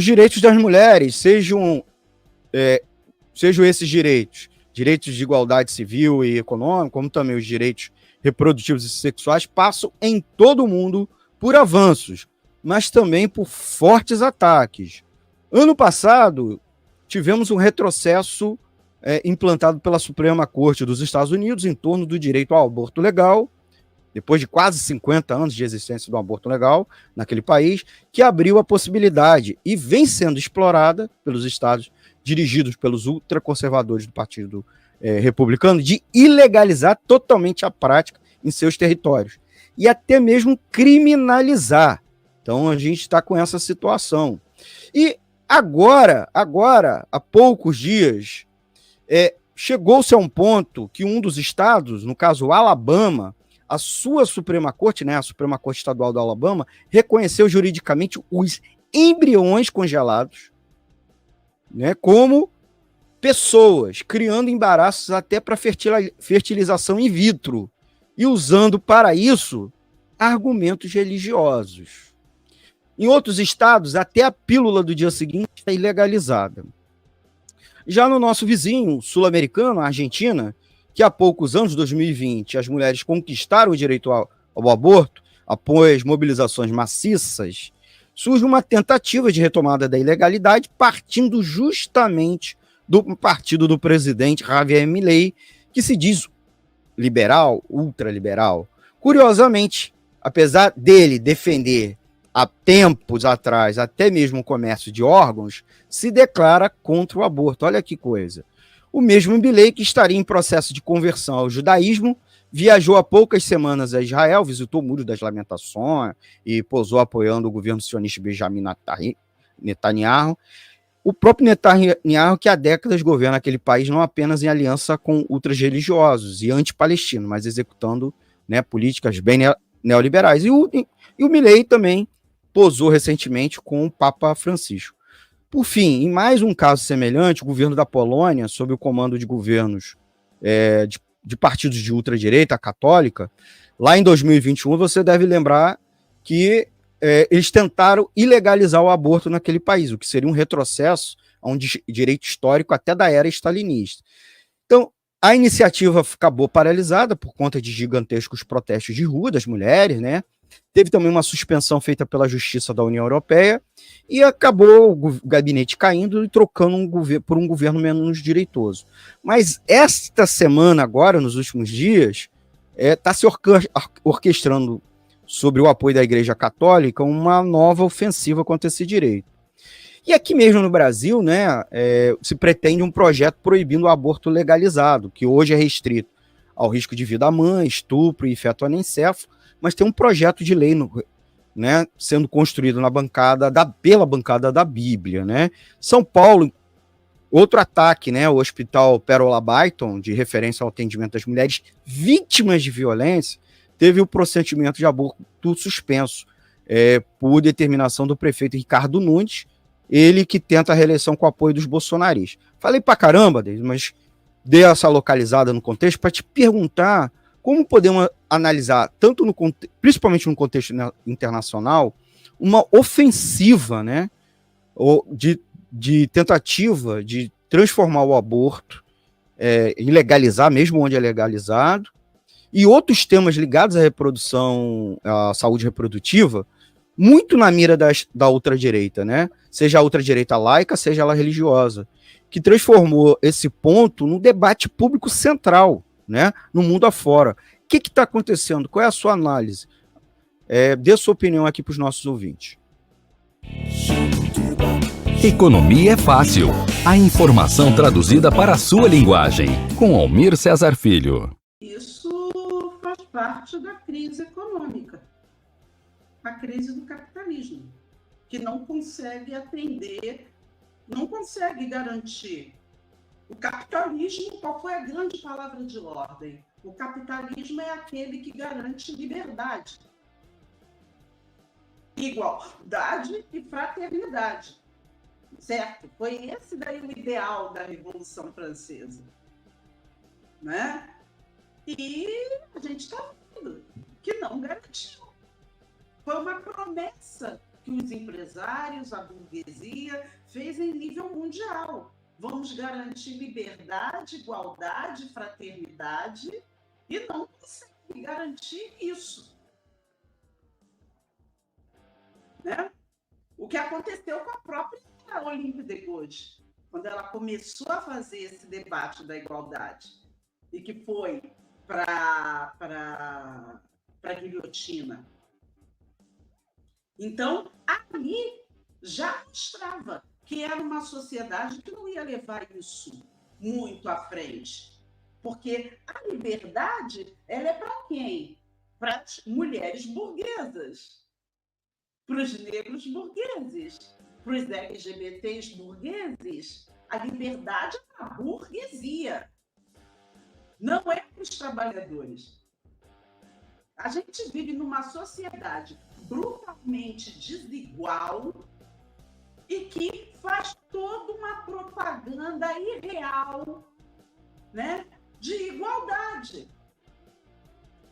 os direitos das mulheres, sejam esses direitos de igualdade civil e econômica, como também os direitos reprodutivos e sexuais, passam em todo o mundo por avanços, mas também por fortes ataques. Ano passado, tivemos um retrocesso implantado pela Suprema Corte dos Estados Unidos em torno do direito ao aborto legal, depois de quase 50 anos de existência do aborto legal naquele país, que abriu a possibilidade e vem sendo explorada pelos estados dirigidos pelos ultraconservadores do Partido Republicano, de ilegalizar totalmente a prática em seus territórios e até mesmo criminalizar. Então a gente está com essa situação. E agora, há poucos dias, chegou-se a um ponto que um dos estados, no caso o Alabama, a sua Suprema Corte, né, a Suprema Corte Estadual do Alabama, reconheceu juridicamente os embriões congelados, né, como pessoas, criando embaraços até para fertilização in vitro e usando para isso argumentos religiosos. Em outros estados, até a pílula do dia seguinte é ilegalizada. Já no nosso vizinho sul-americano, a Argentina, que há poucos anos, 2020, as mulheres conquistaram o direito ao aborto, após mobilizações maciças, surge uma tentativa de retomada da ilegalidade, partindo justamente do partido do presidente Javier Milei, que se diz liberal, ultraliberal. Curiosamente, apesar dele defender há tempos atrás até mesmo o comércio de órgãos, se declara contra o aborto. Olha que coisa. O mesmo Milei, que estaria em processo de conversão ao judaísmo, viajou há poucas semanas a Israel, visitou o Muro das Lamentações e posou apoiando o governo sionista Benjamin Netanyahu. O próprio Netanyahu, que há décadas governa aquele país não apenas em aliança com ultra-religiosos e anti-palestinos, mas executando, né, políticas bem neoliberais. E o Milei também posou recentemente com o Papa Francisco. Por fim, em mais um caso semelhante, o governo da Polônia, sob o comando de governos de partidos de ultradireita católica, lá em 2021, você deve lembrar que eles tentaram ilegalizar o aborto naquele país, o que seria um retrocesso a um direito histórico até da era stalinista. Então, a iniciativa acabou paralisada por conta de gigantescos protestos de rua das mulheres, né? Teve também uma suspensão feita pela Justiça da União Europeia e acabou o gabinete caindo e trocando por um governo menos direitoso. Mas esta semana agora, nos últimos dias, está se orquestrando sobre o apoio da Igreja Católica uma nova ofensiva contra esse direito. E aqui mesmo no Brasil, né, se pretende um projeto proibindo o aborto legalizado, que hoje é restrito ao risco de vida à mãe, estupro e feto anencefalo, mas tem um projeto de lei né, sendo construído pela bancada da Bíblia. Né? São Paulo, outro ataque, né, o Hospital Pérola Byton, de referência ao atendimento das mulheres vítimas de violência, teve o procedimento de aborto suspenso por determinação do prefeito Ricardo Nunes, ele que tenta a reeleição com o apoio dos bolsonaristas. Falei pra caramba, mas dei essa localizada no contexto para te perguntar como podemos analisar, principalmente no contexto internacional, uma ofensiva, né, de tentativa de transformar o aborto, ilegalizar, mesmo onde é legalizado, e outros temas ligados à reprodução, à saúde reprodutiva, muito na mira da ultradireita, né? Seja a ultradireita laica, seja ela religiosa, que transformou esse ponto num debate público central, né, no mundo afora. O que está acontecendo? Qual é a sua análise? Dê sua opinião aqui para os nossos ouvintes. Economia é fácil. A informação traduzida para a sua linguagem. Com Almir Cesar Filho. Isso faz parte da crise econômica. A crise do capitalismo, que não consegue atender, não consegue garantir. O capitalismo, qual foi a grande palavra de ordem? O capitalismo é aquele que garante liberdade, igualdade e fraternidade, certo? Foi esse daí o ideal da Revolução Francesa, né? E a gente está vendo que não garantiu. Foi uma promessa que os empresários, a burguesia, fez em nível mundial. Vamos garantir liberdade, igualdade, fraternidade, e não consegue garantir isso. Né? O que aconteceu com a própria Olympe de Gouges, quando ela começou a fazer esse debate da igualdade, e que foi para a guilhotina. Então, ali já mostrava que era uma sociedade que não ia levar isso muito à frente. Porque a liberdade, ela é para quem? Para as mulheres burguesas, para os negros burgueses, para os LGBTs burgueses. A liberdade é para a burguesia, não é para os trabalhadores. A gente vive numa sociedade brutalmente desigual e que faz toda uma propaganda irreal, né, de igualdade.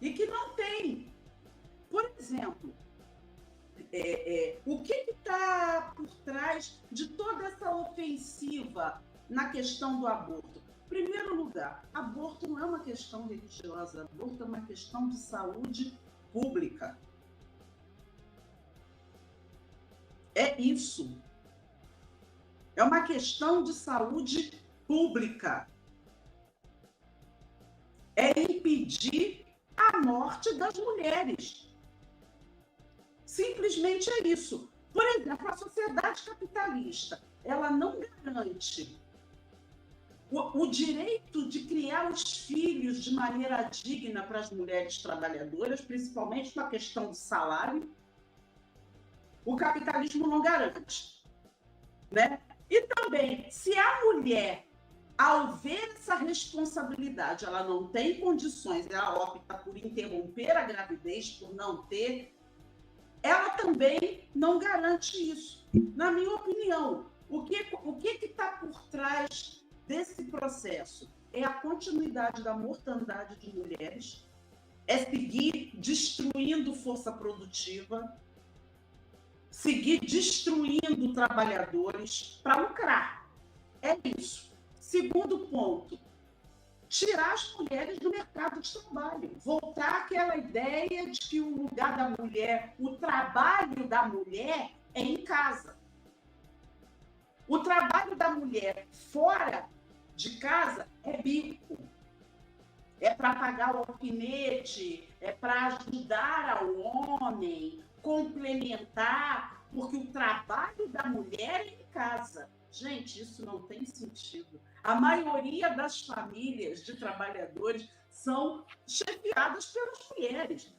E que não tem. Por exemplo, o que está por trás de toda essa ofensiva na questão do aborto? Em primeiro lugar, aborto não é uma questão religiosa, aborto é uma questão de saúde pública. É isso. É uma questão de saúde pública. É impedir a morte das mulheres. Simplesmente é isso. Por exemplo, a sociedade capitalista, ela não garante o direito de criar os filhos de maneira digna para as mulheres trabalhadoras, principalmente na questão do salário. O capitalismo não garante, né? E também, se a mulher, ao ver essa responsabilidade, ela não tem condições, ela opta por interromper a gravidez, por não ter, ela também não garante isso. Na minha opinião, o que está por trás desse processo? É a continuidade da mortandade de mulheres, é seguir destruindo força produtiva, seguir destruindo trabalhadores para lucrar. É isso. Segundo ponto, tirar as mulheres do mercado de trabalho. Voltar àquela ideia de que o lugar da mulher, o trabalho da mulher é em casa. O trabalho da mulher fora de casa é bico. É para pagar o alfinete, é para ajudar ao homem, complementar, porque o trabalho da mulher é em casa. Gente, isso não tem sentido. A maioria das famílias de trabalhadores são chefiadas pelas mulheres.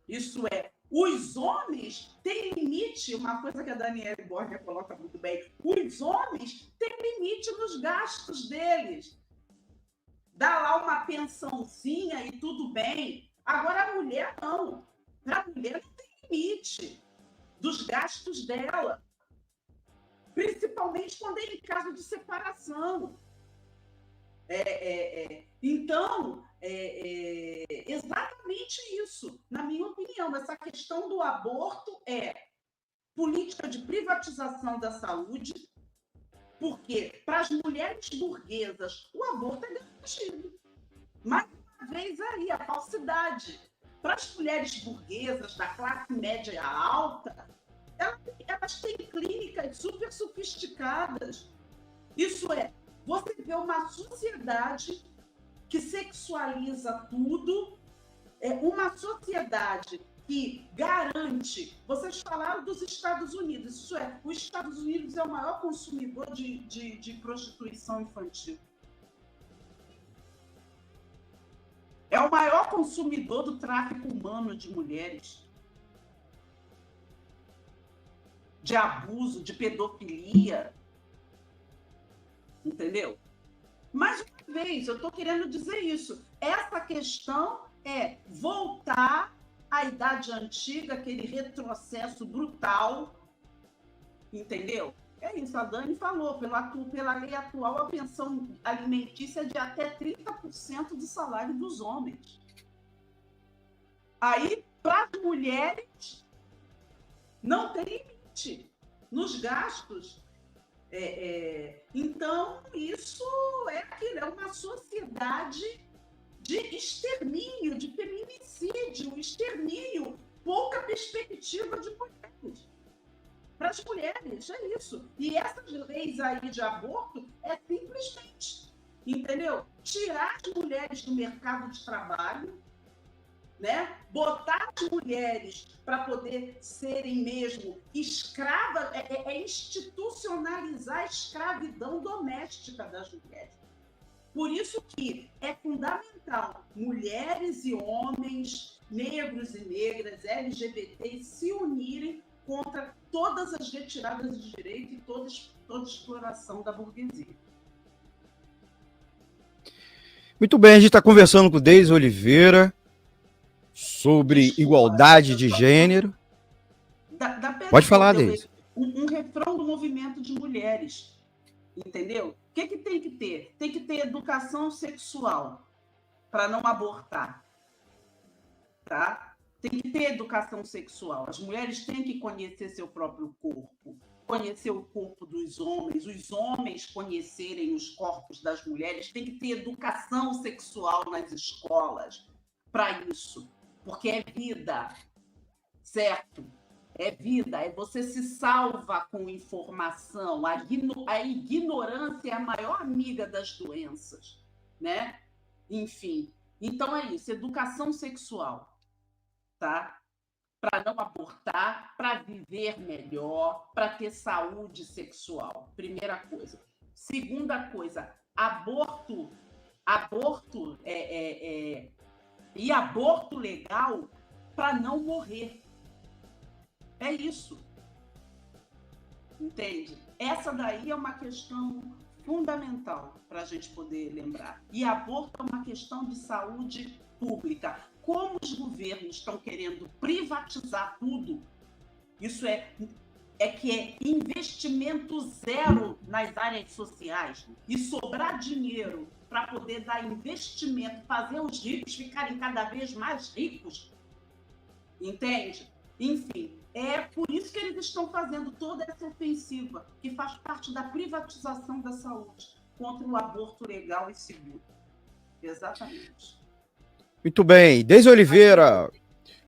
Isso é, os homens têm limite, uma coisa que a Daniele Borges coloca muito bem, os homens têm limite nos gastos deles. Dá lá uma pensãozinha e tudo bem. Agora a mulher não. A mulher não tem limite dos gastos dela. Principalmente quando é em caso de separação. Então, exatamente isso, na minha opinião. Essa questão do aborto é política de privatização da saúde, porque para as mulheres burguesas o aborto é garantido. Mais uma vez aí, a falsidade. Para as mulheres burguesas da classe média alta, elas têm clínicas super sofisticadas. Isso é, você vê uma sociedade que sexualiza tudo, uma sociedade que garante... Vocês falaram dos Estados Unidos, isso é, os Estados Unidos é o maior consumidor de prostituição infantil. É o maior consumidor do tráfico humano de mulheres, de abuso, de pedofilia. Entendeu? Mais uma vez, eu estou querendo dizer isso. Essa questão é voltar à idade antiga, aquele retrocesso brutal. Entendeu? É isso, a Dani falou, pela lei atual, a pensão alimentícia é de até 30% do salário dos homens. Aí, para as mulheres, Não tem limite nos gastos. Então, isso é uma sociedade de extermínio, de feminicídio, extermínio, pouca perspectiva de mulheres. Para as mulheres, é isso. E essas leis aí de aborto é simplesmente, entendeu? Tirar as mulheres do mercado de trabalho, né? Botar as mulheres para poder serem mesmo escravas, institucionalizar a escravidão doméstica das mulheres. Por isso que é fundamental mulheres e homens, negros e negras, LGBT, se unirem contra todas as retiradas de direito e toda exploração da burguesia. Muito bem, a gente está conversando com o Deise Oliveira sobre igualdade de gênero. Pode falar, Deise. Um refrão do movimento de mulheres, entendeu? O que tem que ter? Tem que ter educação sexual para não abortar, tá? Tem que ter educação sexual. As mulheres têm que conhecer seu próprio corpo, conhecer o corpo dos homens, os homens conhecerem os corpos das mulheres. Tem que ter educação sexual nas escolas para isso, porque é vida, certo? É vida, você se salva com informação. A ignorância é a maior amiga das doenças, né? Enfim, então é isso, educação sexual. Tá? Para não abortar, para viver melhor, para ter saúde sexual. Primeira coisa. Segunda coisa, aborto e aborto legal para não morrer. É isso. Entende? Essa daí é uma questão fundamental para a gente poder lembrar. E aborto é uma questão de saúde pública. Como os governos estão querendo privatizar tudo, isso é investimento zero nas áreas sociais e sobrar dinheiro para poder dar investimento, fazer os ricos ficarem cada vez mais ricos, entende? Enfim, é por isso que eles estão fazendo toda essa ofensiva, que faz parte da privatização da saúde contra o aborto legal e seguro. Exatamente. Muito bem. Deise Oliveira,